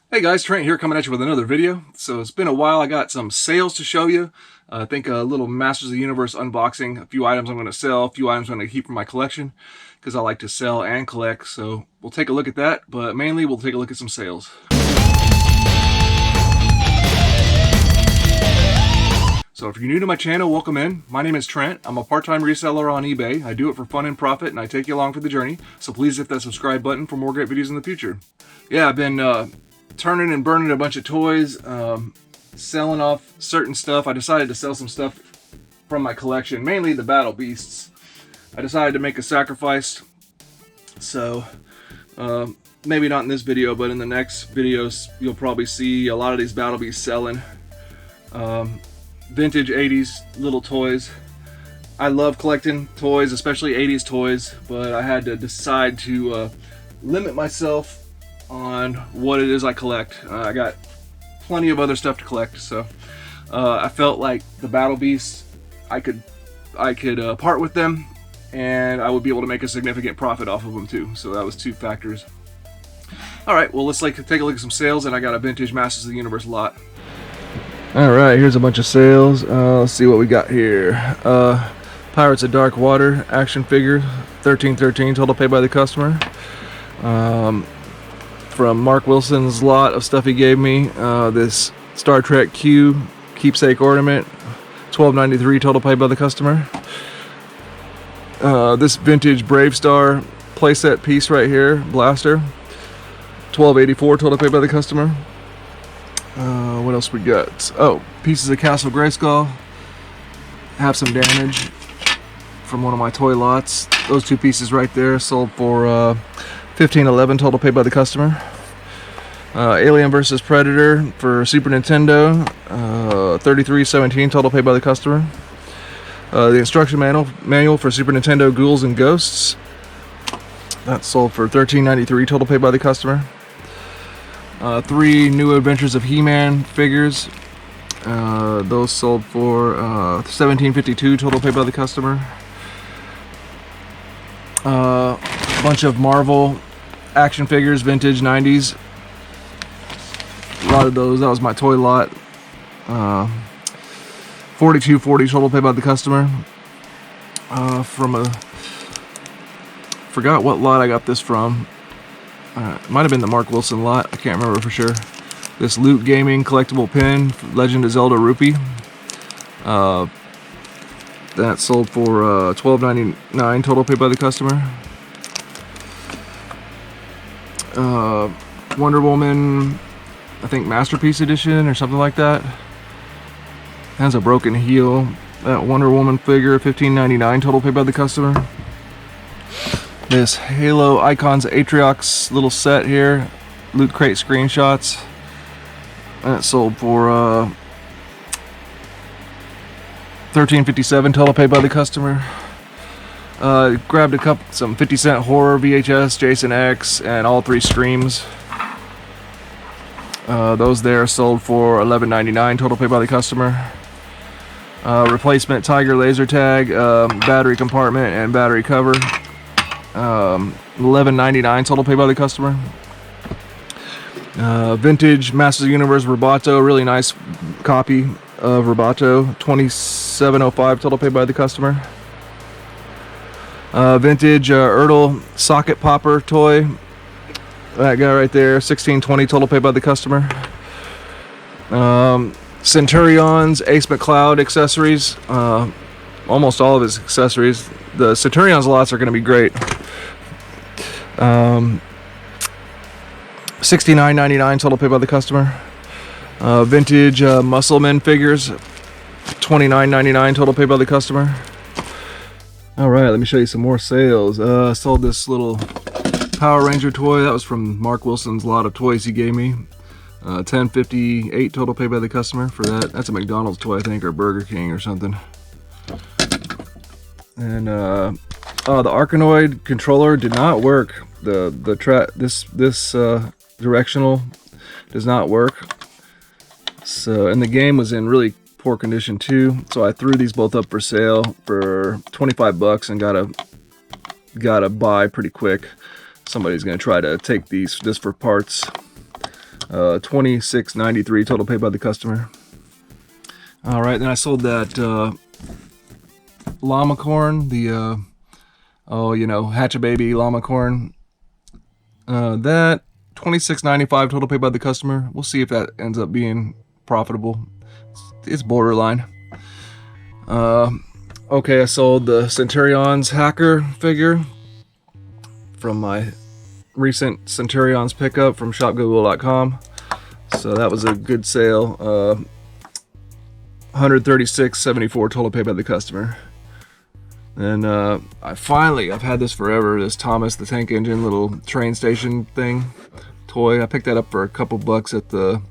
Hey guys, Trent here coming at you with another video. So it's been a while. I got some sales to show you. I think a little Masters of the Universe unboxing. A few items I'm going to sell, a few items I'm going to keep from my collection because I like to sell and collect. So we'll take a look at that, but mainly we'll take a look at some sales. So if you're new to my channel, welcome in. My name is Trent. I'm a part-time reseller on eBay. I do it for fun and profit, and I take you along for the journey. So please hit that subscribe button for more great videos in the future. Yeah, I've been turning and burning a bunch of toys, selling off certain stuff. I decided to sell some stuff from my collection, mainly the Battle Beasts. I decided to make a sacrifice, so maybe not in this video, but in the next videos you'll probably see a lot of these Battle Beasts selling. Vintage 80s little toys. I love collecting toys, especially 80s toys, but I had to decide to limit myself on what it is I collect. I got plenty of other stuff to collect, so I felt like the Battle Beasts, I could part with them, and I would be able to make a significant profit off of them too. So that was two factors. All right, well, let's take a look at some sales, and I got a vintage Masters of the Universe lot. All right, here's a bunch of sales. Let's see what we got here. Pirates of Dark Water action figure, $13.13 total paid by the customer. From Mark Wilson's lot of stuff he gave me, this Star Trek Q keepsake ornament, $12.93 total paid by the customer. This vintage Brave Star playset piece right here, blaster, $12.84 total paid by the customer. What else we got? Oh, pieces of Castle Grayskull have some damage from one of my toy lots. Those two pieces right there sold for $15.11 total paid by the customer. Alien vs Predator for Super Nintendo, $33.17 total paid by the customer. The instruction manual for Super Nintendo Ghouls and Ghosts, that sold for $13.93 total paid by the customer. 3 New Adventures of He-Man figures, those sold for $17.52 total paid by the customer. A bunch of Marvel action figures, vintage 90s. A lot of those. That was my toy lot. $42.40 total paid by the customer. Forgot what lot I got this from. It might have been the Mark Wilson lot. I can't remember for sure. This Loot Gaming collectible pin, Legend of Zelda Rupee. That sold for $12.99 total paid by the customer. Wonder Woman, I think Masterpiece Edition or something like that. Has a broken heel. That Wonder Woman figure, $15.99 total paid by the customer. This Halo Icons Atriox little set here, Loot Crate screenshots. That sold for $13.57 total paid by the customer. Grabbed some 50-cent horror VHS, Jason X, and all 3 streams. Those there sold for $11.99 total paid by the customer. Replacement Tiger laser tag, battery compartment, and battery cover. $11.99 total paid by the customer. Vintage Masters of the Universe Roboto, really nice copy of Roboto, $27.05 total paid by the customer. Vintage Ertl socket popper toy, that guy right there, $16.20 total paid by the customer. Centurion's Ace McCloud accessories, almost all of his accessories. The Centurion's lots are going to be great. $69.99 total paid by the customer. Vintage Muscleman figures, $29.99 total paid by the customer. All right, let me show you some more sales. Sold this little Power Ranger toy. That was from Mark Wilson's lot of toys he gave me. $10.58 total paid by the customer for that. That's a McDonald's toy, I think, or Burger King or something. And the Arkanoid controller did not work. This directional does not work. So, and the game was in really poor condition too. So I threw these both up for sale for 25 bucks and got a buy pretty quick. Somebody's gonna try to take this for parts. $26.93 total paid by the customer. All right, then I sold that llama corn, the Hatch-A-Baby llama corn. That $26.95 total paid by the customer. We'll see if that ends up being profitable. It's borderline. Okay, I sold the Centurion's hacker figure from my recent Centurion's pickup from shopgoodwill.com. So that was a good sale. $136.74 total paid by the customer. And I've had this forever, this Thomas the Tank Engine little train station thing toy. I picked that up for a couple bucks at the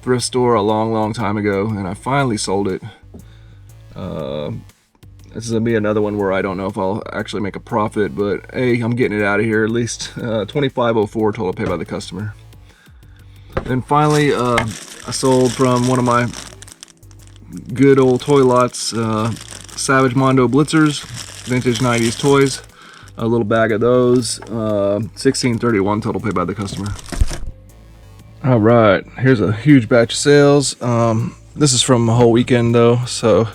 thrift store a long time ago, and I finally sold it. This is gonna be another one where I don't know if I'll actually make a profit, but hey, I'm getting it out of here at least. $25.04 total paid by the customer. Then finally, I sold from one of my good old toy lots, Savage Mondo Blitzers, vintage 90s toys. A little bag of those, $16.31 total paid by the customer. All right, here's a huge batch of sales. This is from a whole weekend though, so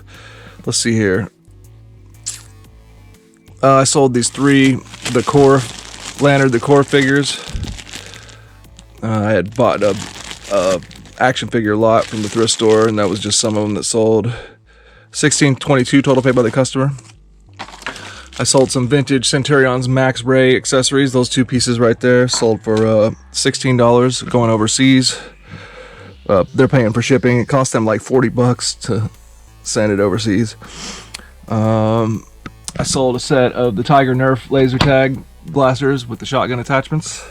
let's see here. I sold these three, the core figures. I had bought a action figure lot from the thrift store, and that was just some of them that sold. $16.22 total paid by the customer. I sold some vintage Centurion's Max Ray accessories. Those two pieces right there sold for $16 going overseas. They're paying for shipping. It cost them like 40 bucks to send it overseas. I sold a set of the Tiger Nerf laser tag blasters with the shotgun attachments.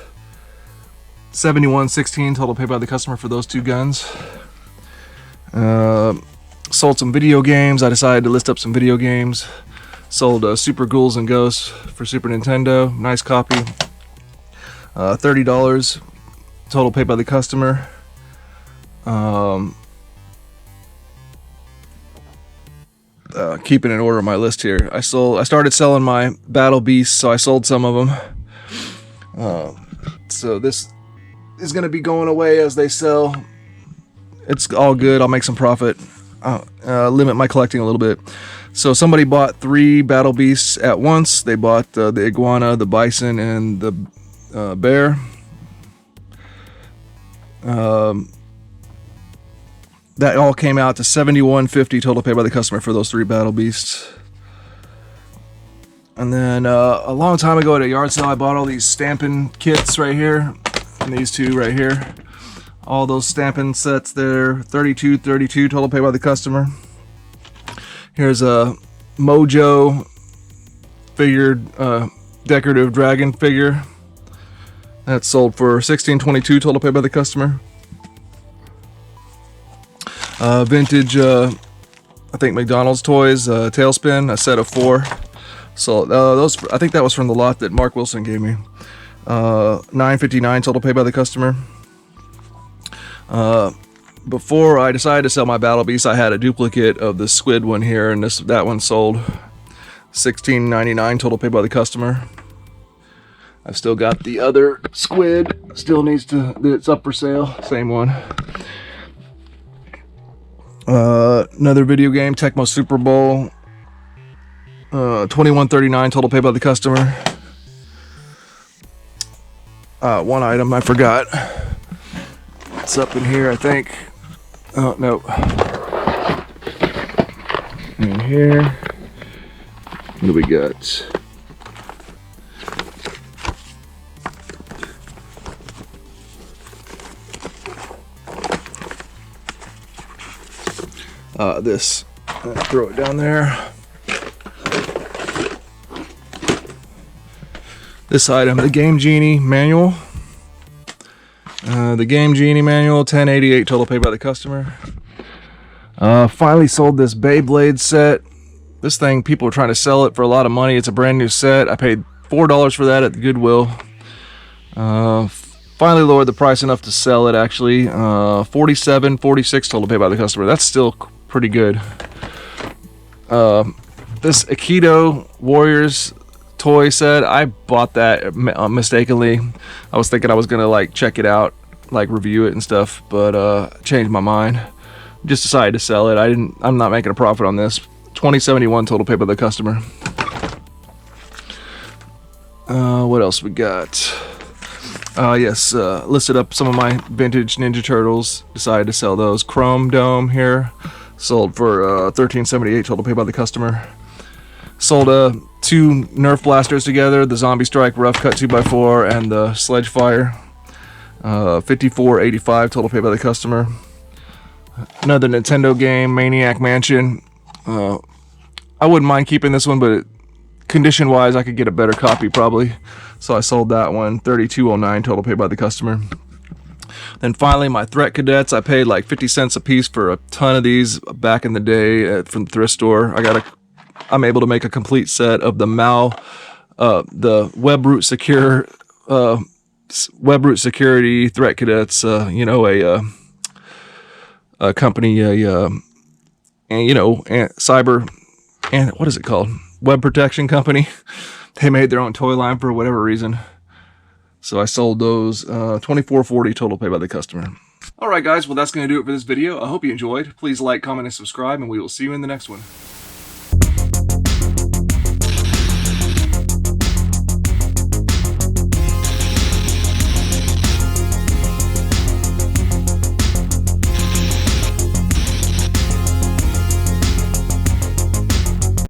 $71.16 total paid by the customer for those two guns. Sold some video games. I decided to list up some video games. Sold Super Ghouls and Ghosts for Super Nintendo. Nice copy. $30 total paid by the customer. Keeping in order my list here. I started selling my Battle Beasts, so I sold some of them. So this is going to be going away as they sell. It's all good. I'll make some profit. Limit my collecting a little bit. So somebody bought 3 Battle Beasts at once. They bought the iguana, the bison, and the bear. That all came out to $71.50 total paid by the customer for those 3 Battle Beasts. And then a long time ago at a yard sale, I bought all these stamping kits right here, and these two right here. All those stamping sets there, $32.32 total paid by the customer. Here's a Mojo figured decorative dragon figure. That's sold for $16.22 total paid by the customer. Vintage, I think McDonald's toys, Tailspin, a set of 4. So those, I think that was from the lot that Mark Wilson gave me. $9.59 total paid by the customer. Before I decided to sell my Battle Beast, I had a duplicate of the squid one here, and that one sold. $16.99 total paid by the customer. I've still got the other squid, it's up for sale, same one. Another video game, Tecmo Super Bowl, $21.39 total paid by the customer. One item I forgot. It's up in here, I think. Oh, no. In here. What do we got? This. Throw it down there. This item, the Game Genie manual. The Game Genie manual, $10.88 total paid by the customer. Finally sold this Beyblade set. This thing, people are trying to sell it for a lot of money. It's a brand new set. I paid $4 for that at the Goodwill. Finally lowered the price enough to sell it, actually. $47.46 total paid by the customer. That's still pretty good. This Aikido Warriors toy set, I bought that mistakenly. I was thinking I was gonna like check it out like review it and stuff, but changed my mind. Just decided to sell it. I'm not making a profit on this. $20.71 total paid by the customer. What else we got? Yes, listed up some of my vintage Ninja Turtles. Decided to sell those. Chrome Dome here, sold for $13.78 total paid by the customer. Sold 2 Nerf blasters together, the Zombie Strike Rough Cut 2x4 and the Sledge Fire. $54.85 total paid by the customer. Another Nintendo game, Maniac Mansion. I wouldn't mind keeping this one, but condition wise I could get a better copy probably, so I sold that one. $32.09 total paid by the customer. Then finally my Threat Cadets. I paid like 50 cents a piece for a ton of these back in the day from the thrift store. I'm able to make a complete set of the the WebRoot security Threat Cadets. You know, a company, and you know, cyber, and what is it called? Web protection company. They made their own toy line for whatever reason. So I sold those. $24.40 total paid by the customer. Alright guys, well that's going to do it for this video. I hope you enjoyed. Please like, comment, and subscribe, and we will see you in the next one.